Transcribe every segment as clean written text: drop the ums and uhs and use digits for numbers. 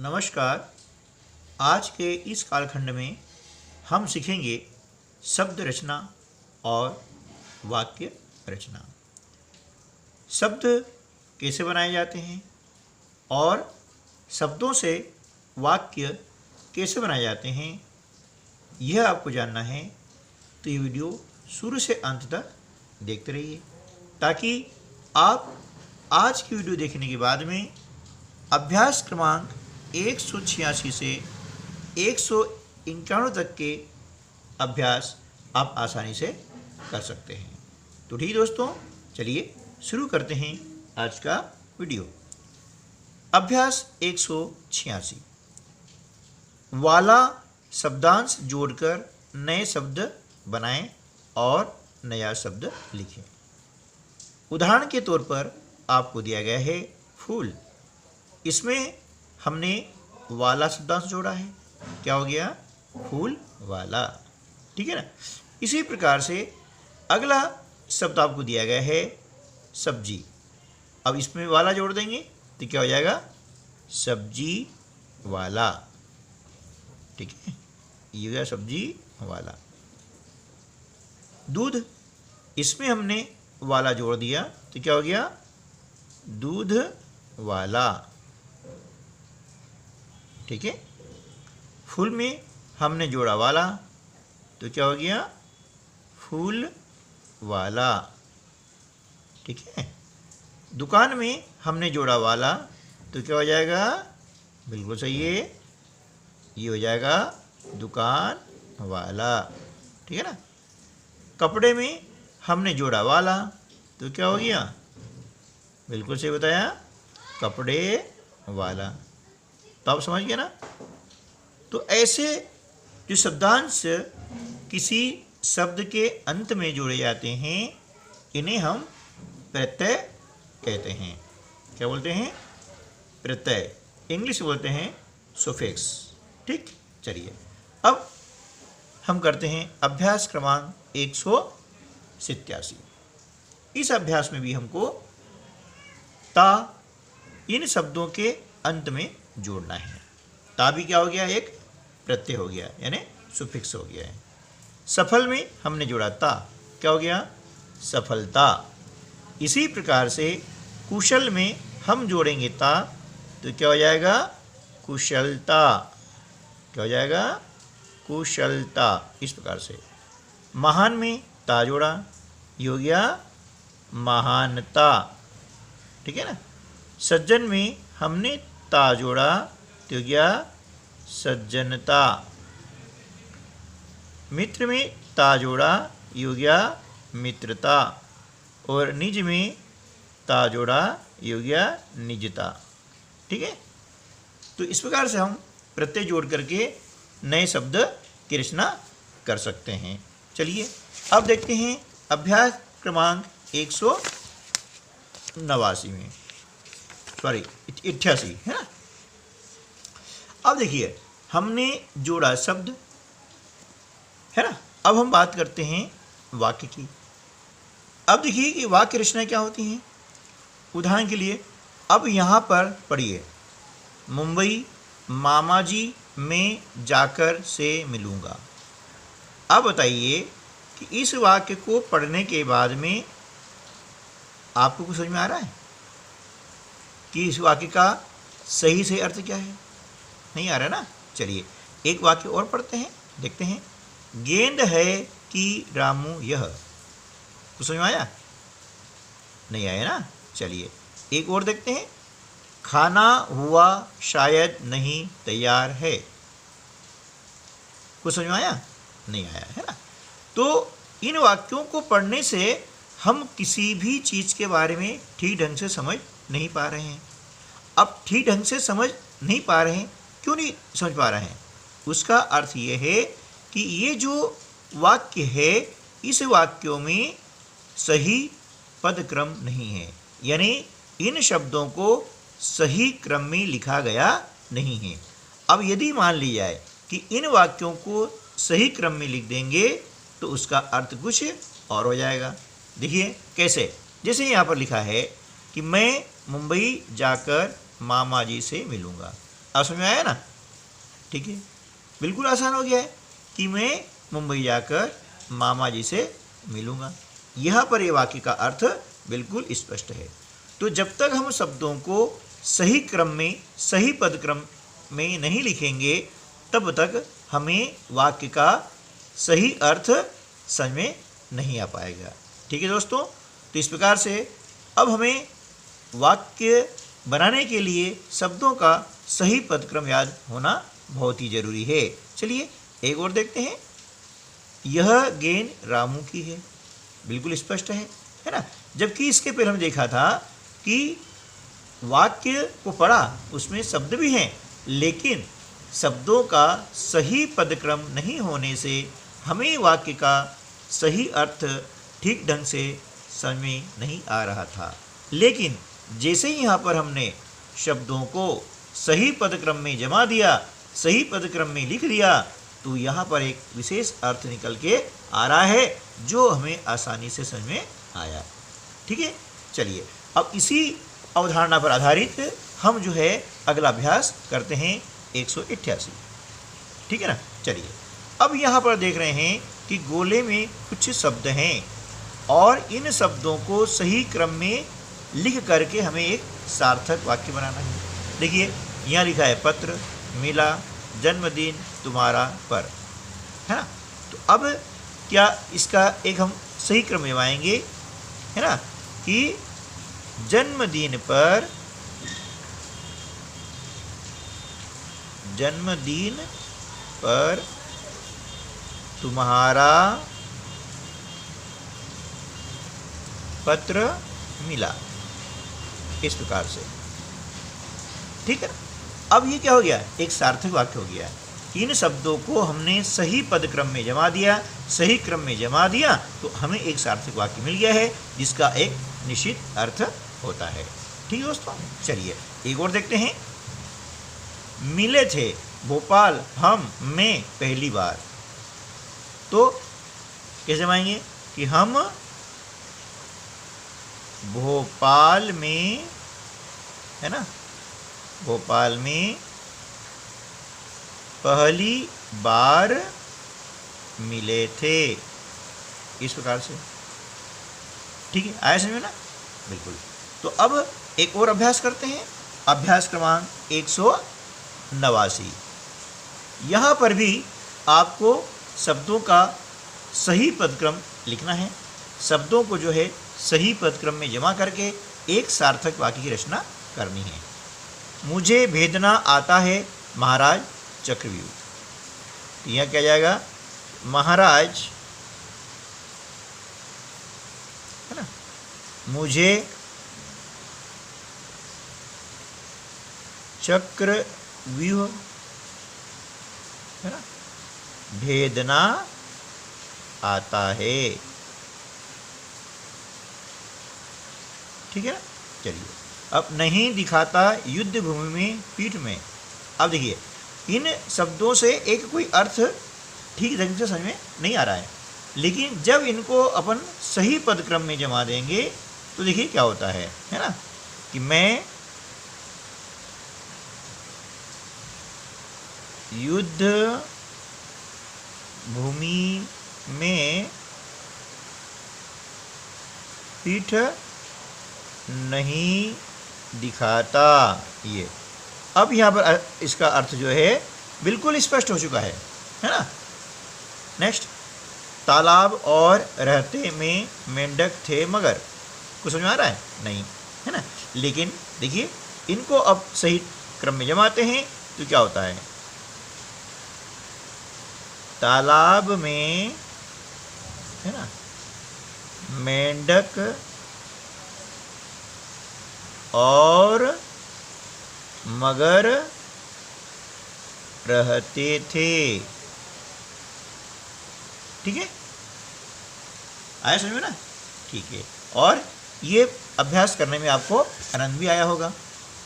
नमस्कार। आज के इस कालखंड में हम सीखेंगे शब्द रचना और वाक्य रचना। शब्द कैसे बनाए जाते हैं और शब्दों से वाक्य कैसे बनाए जाते हैं, यह आपको जानना है तो ये वीडियो शुरू से अंत तक देखते रहिए, ताकि आप आज की वीडियो देखने के बाद में अभ्यास क्रमांक 186 से 191 तक के अभ्यास आप आसानी से कर सकते हैं। तो ठीक दोस्तों, चलिए शुरू करते हैं आज का वीडियो। अभ्यास 186। वाला शब्दांश जोड़कर नए शब्द बनाएं और नया शब्द लिखें। उदाहरण के तौर पर आपको दिया गया है फूल। इसमें हमने वाला शब्दांश जोड़ा है, क्या हो गया? फूल वाला। ठीक है ना। इसी प्रकार से अगला शब्द आपको दिया गया है सब्जी। अब इसमें वाला जोड़ देंगे तो क्या हो जाएगा? सब्जी वाला। ठीक है, ये हो गया सब्जी वाला। दूध, इसमें हमने वाला जोड़ दिया तो क्या हो गया? दूध वाला। ठीक है। फूल में हमने जोड़ा वाला तो क्या हो गया? फूल वाला। ठीक है। दुकान में हमने जोड़ा वाला तो क्या हो जाएगा? बिल्कुल सही है, ये हो जाएगा दुकान वाला। ठीक है ना। कपड़े में हमने जोड़ा वाला तो क्या हो गया? बिल्कुल सही बताया, कपड़े वाला। तो आप समझ गए ना। तो ऐसे जो शब्दांश किसी शब्द के अंत में जोड़े जाते हैं, इन्हें हम प्रत्यय कहते हैं। क्या बोलते हैं? प्रत्यय। इंग्लिश बोलते हैं सुफिक्स। ठीक, चलिए अब हम करते हैं अभ्यास क्रमांक 187। इस अभ्यास में भी हमको ता इन शब्दों के अंत में जोड़ना है। ता भी क्या हो गया? एक प्रत्यय हो गया, यानी सुफिक्स हो गया है। सफल में हमने जोड़ा ता, क्या हो गया? सफलता। इसी प्रकार से कुशल में हम जोड़ेंगे ता तो क्या हो जाएगा? कुशलता। क्या हो जाएगा? कुशलता। इस प्रकार से महान में ता जोड़ा, ये हो गया महानता। ठीक है ना। सज्जन में हमने ता जोड़ा तो गया सज्जनता। मित्र में ता जोड़ा, ये हो गया मित्रता। और निज में ता जोड़ा, ये हो गया निजता। ठीक है। तो इस प्रकार से हम प्रत्यय जोड़ करके नए शब्द की रचना कर सकते हैं। चलिए अब देखते हैं अभ्यास क्रमांक 189 में, सॉरी 88 है ना। अब देखिए हमने जोड़ा शब्द है ना। अब हम बात करते हैं वाक्य की। अब देखिए कि वाक्य रचना क्या होती है। उदाहरण के लिए अब यहाँ पर पढ़िए, मुंबई मामा जी में जाकर से मिलूँगा। अब बताइए कि इस वाक्य को पढ़ने के बाद में आपको कुछ समझ में आ रहा है कि इस वाक्य का सही से अर्थ क्या है? नहीं आ रहा ना। चलिए एक वाक्य और पढ़ते हैं, देखते हैं। गेंद है कि रामू यह। कुछ समझ में आया? नहीं आया ना। चलिए एक और देखते हैं। खाना हुआ शायद नहीं तैयार है। कुछ समझ में आया? नहीं आया है ना। तो इन वाक्यों को पढ़ने से हम किसी भी चीज़ के बारे में ठीक ढंग से समझ नहीं पा रहे हैं। अब ठीक ढंग से समझ नहीं पा रहे हैं, क्यों नहीं समझ पा रहे हैं? उसका अर्थ ये है कि ये जो वाक्य है, इस वाक्यों में सही पदक्रम नहीं है, यानी इन शब्दों को सही क्रम में लिखा गया नहीं है। अब यदि मान लिया जाए कि इन वाक्यों को सही क्रम में लिख देंगे तो उसका अर्थ कुछ और हो जाएगा। देखिए कैसे, जैसे यहाँ पर लिखा है कि मैं मुंबई जाकर मामा जी से मिलूँगा। आप समझ में आया ना? ठीक है, बिल्कुल आसान हो गया है कि मैं मुंबई जाकर मामा जी से मिलूँगा। यहाँ पर ये वाक्य का अर्थ बिल्कुल स्पष्ट है। तो जब तक हम शब्दों को सही क्रम में, सही पदक्रम में नहीं लिखेंगे, तब तक हमें वाक्य का सही अर्थ समझ में नहीं आ पाएगा। ठीक है दोस्तों, तो इस प्रकार से अब हमें वाक्य बनाने के लिए शब्दों का सही पदक्रम याद होना बहुत ही जरूरी है। चलिए एक और देखते हैं। यह गेंद रामू की है, बिल्कुल स्पष्ट है ना? जबकि इसके पहले हम देखा था कि वाक्य को पढ़ा, उसमें शब्द भी हैं, लेकिन शब्दों का सही पदक्रम नहीं होने से हमें वाक्य का सही अर्थ ठीक ढंग से समझ में नहीं आ रहा था। लेकिन जैसे ही यहाँ पर हमने शब्दों को सही पदक्रम में जमा दिया, सही पदक्रम में लिख दिया, तो यहाँ पर एक विशेष अर्थ निकल के आ रहा है जो हमें आसानी से समझ में आया। ठीक है, चलिए अब इसी अवधारणा पर आधारित हम जो है अगला अभ्यास करते हैं 188। ठीक है ना? चलिए अब यहाँ पर देख रहे हैं कि गोले में कुछ शब्द हैं और इन शब्दों को सही क्रम में लिख करके हमें एक सार्थक वाक्य बनाना है। देखिए यहाँ लिखा है पत्र, मिला, जन्मदिन तुम्हारा पर, है ना? तो अब क्या इसका एक हम सही क्रम में आएंगे, है ना, कि जन्मदिन पर, जन्मदिन पर तुम्हारा पत्र मिला, इस प्रकार से। ठीक है, अब ये क्या हो गया? एक सार्थक वाक्य हो गया। इन शब्दों को हमने सही पदक्रम में जमा दिया, सही क्रम में जमा दिया, तो हमें एक सार्थक वाक्य मिल गया है जिसका एक निश्चित अर्थ होता है। ठीक है दोस्तों, चलिए एक और देखते हैं। मिले थे भोपाल हम मैं पहली बार, तो कैसे मानेंगे कि हम भोपाल में, है ना, भोपाल में पहली बार मिले थे, इस प्रकार से। ठीक है, आया समझ में ना? बिल्कुल। तो अब एक और अभ्यास करते हैं, अभ्यास क्रमांक 189। यहाँ पर भी आपको शब्दों का सही पदक्रम लिखना है, शब्दों को जो है सही पदक्रम में जमा करके एक सार्थक वाक्य की रचना करनी है। मुझे भेदना आता है महाराज चक्रव्यूह, यहाँ क्या जाएगा? महाराज, है ना, मुझे चक्रव्यूह, है ना, भेदना आता है। ठीक है ना? चलिए अब नहीं दिखाता युद्ध भूमि में पीठ में। अब देखिए इन शब्दों से एक कोई अर्थ ठीक ढंग से समझ में नहीं आ रहा है, लेकिन जब इनको अपन सही पदक्रम में जमा देंगे तो देखिए क्या होता है ना, कि मैं युद्ध भूमि में पीठ नहीं दिखाता। ये अब यहाँ पर इसका अर्थ जो है बिल्कुल स्पष्ट हो चुका है ना? नेक्स्ट, तालाब और रहते में मेंढक थे मगर, कुछ समझ में आ रहा है? नहीं, है ना? लेकिन देखिए इनको अब सही क्रम में जमाते हैं तो क्या होता है? तालाब में, है ना, मेंढक और मगर रहते थे। ठीक है, आया समझ में ना? ठीक है, और ये अभ्यास करने में आपको आनंद भी आया होगा।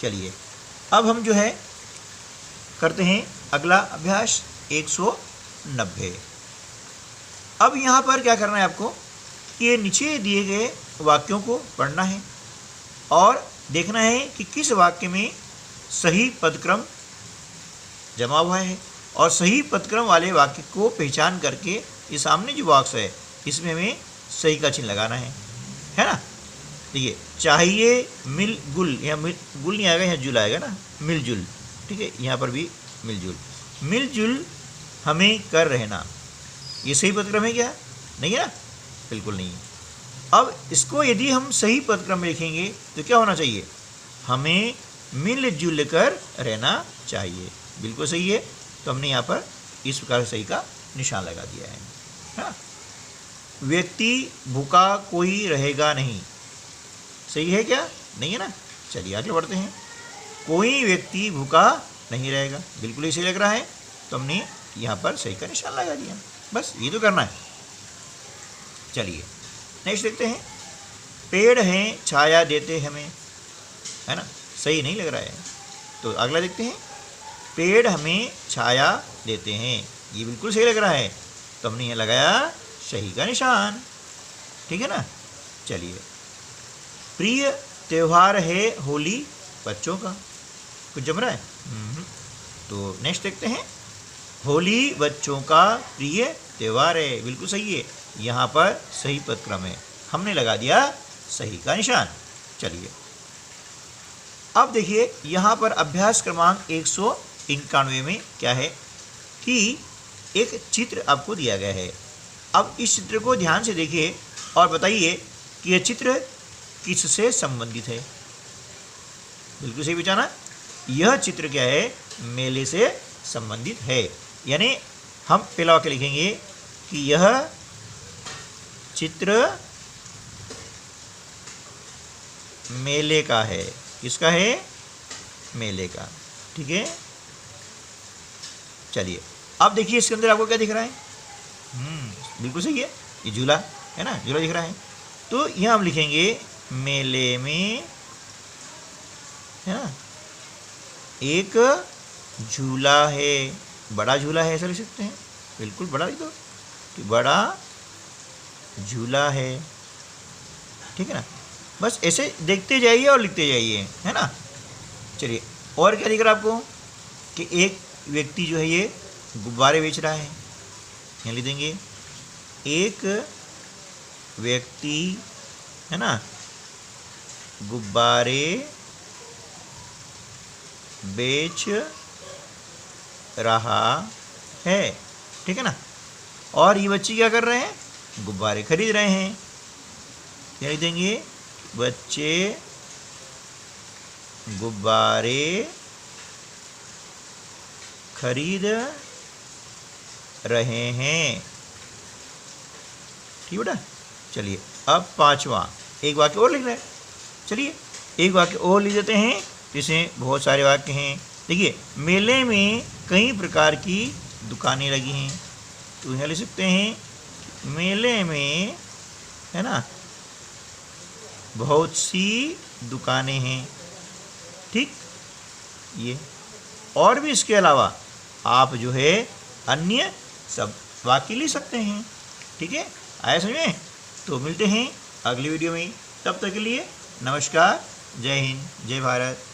चलिए अब हम जो है करते हैं अगला अभ्यास 190। अब यहाँ पर क्या करना है आपको? ये नीचे दिए गए वाक्यों को पढ़ना है और देखना है कि किस वाक्य में सही पदक्रम जमा हुआ है। और सही पदक्रम वाले वाक्य को पहचान करके ये सामने जो बॉक्स है इसमें हमें सही का चिन्ह लगाना है ना। देखिए, चाहिए मिलजुल, यहाँ गुल नहीं आएगा, यहाँ जुल आएगा ना, मिलजुल। ठीक है, यहाँ पर भी मिलजुल। मिलजुल हमें कर रहना, ये सही पदक्रम है क्या? नहीं है ना, बिल्कुल नहीं है। अब इसको यदि हम सही पदक्रम में लिखेंगे तो क्या होना चाहिए? हमें मिलजुल कर रहना चाहिए, बिल्कुल सही है। तो हमने यहाँ पर इस प्रकार सही का निशान लगा दिया है ना। व्यक्ति भूखा कोई रहेगा नहीं, सही है क्या? नहीं है ना। चलिए आगे बढ़ते हैं। कोई व्यक्ति भूखा नहीं रहेगा, बिल्कुल ही सही लग रहा है, तो हमने यहाँ पर सही का निशान लगा दिया। बस ये तो करना है। चलिए नेक्स्ट देखते हैं। पेड़ हैं छाया देते हमें, है ना, सही नहीं लग रहा है, तो अगला देखते हैं। पेड़ हमें छाया देते हैं, ये बिल्कुल सही लग रहा है, तो हमने यहाँ लगाया सही का निशान। ठीक है ना। चलिए, प्रिय त्यौहार है होली बच्चों का, कुछ जम रहा है? तो नेक्स्ट देखते हैं। होली बच्चों का प्रिय त्यौहार है, बिल्कुल सही है, यहाँ पर सही पदक्रम है, हमने लगा दिया सही का निशान। चलिए अब देखिए, यहाँ पर अभ्यास क्रमांक 191 में क्या है कि एक चित्र आपको दिया गया है। अब इस चित्र को ध्यान से देखिए और बताइए कि यह चित्र किससे संबंधित है। बिल्कुल सही पहचाना, यह चित्र क्या है? मेले से संबंधित है। यानी हम पहला वाक्य लिखेंगे कि यह चित्र मेले का है। किसका है? मेले का। ठीक है। चलिए अब देखिए, इसके अंदर आपको क्या दिख रहा है? बिल्कुल सही है, ये झूला है ना, झूला दिख रहा है। तो यहाँ हम लिखेंगे मेले में, है ना, एक झूला है, बड़ा झूला है, ऐसा लिख सकते हैं। बिल्कुल बड़ा लिख दो कि बड़ा झूला है। ठीक है ना। बस ऐसे देखते जाइए और लिखते जाइए, है ना। चलिए और क्या दिख रहा है आपको कि एक व्यक्ति जो है ये गुब्बारे बेच रहा है, यहाँ लिख देंगे एक व्यक्ति, है ना, गुब्बारे बेच रहा है। ठीक है ना। और ये बच्चे क्या कर रहे हैं? गुब्बारे खरीद रहे हैं, क्या लिख देंगे? बच्चे गुब्बारे खरीद रहे हैं। ठीक बेटा। चलिए अब पांचवा एक वाक्य और लिख रहे हैं। चलिए एक वाक्य और लिख देते हैं, जिसमें बहुत सारे वाक्य हैं। देखिए, मेले में कई प्रकार की दुकानें लगी हैं, तो यहाँ लिख सकते हैं मेले में, है ना, बहुत सी दुकानें हैं। ठीक, ये और भी इसके अलावा आप जो है अन्य सब वाक्य लिख सकते हैं। ठीक है, आया समझ में? तो मिलते हैं अगली वीडियो में, तब तक के लिए नमस्कार, जय हिंद, जय भारत।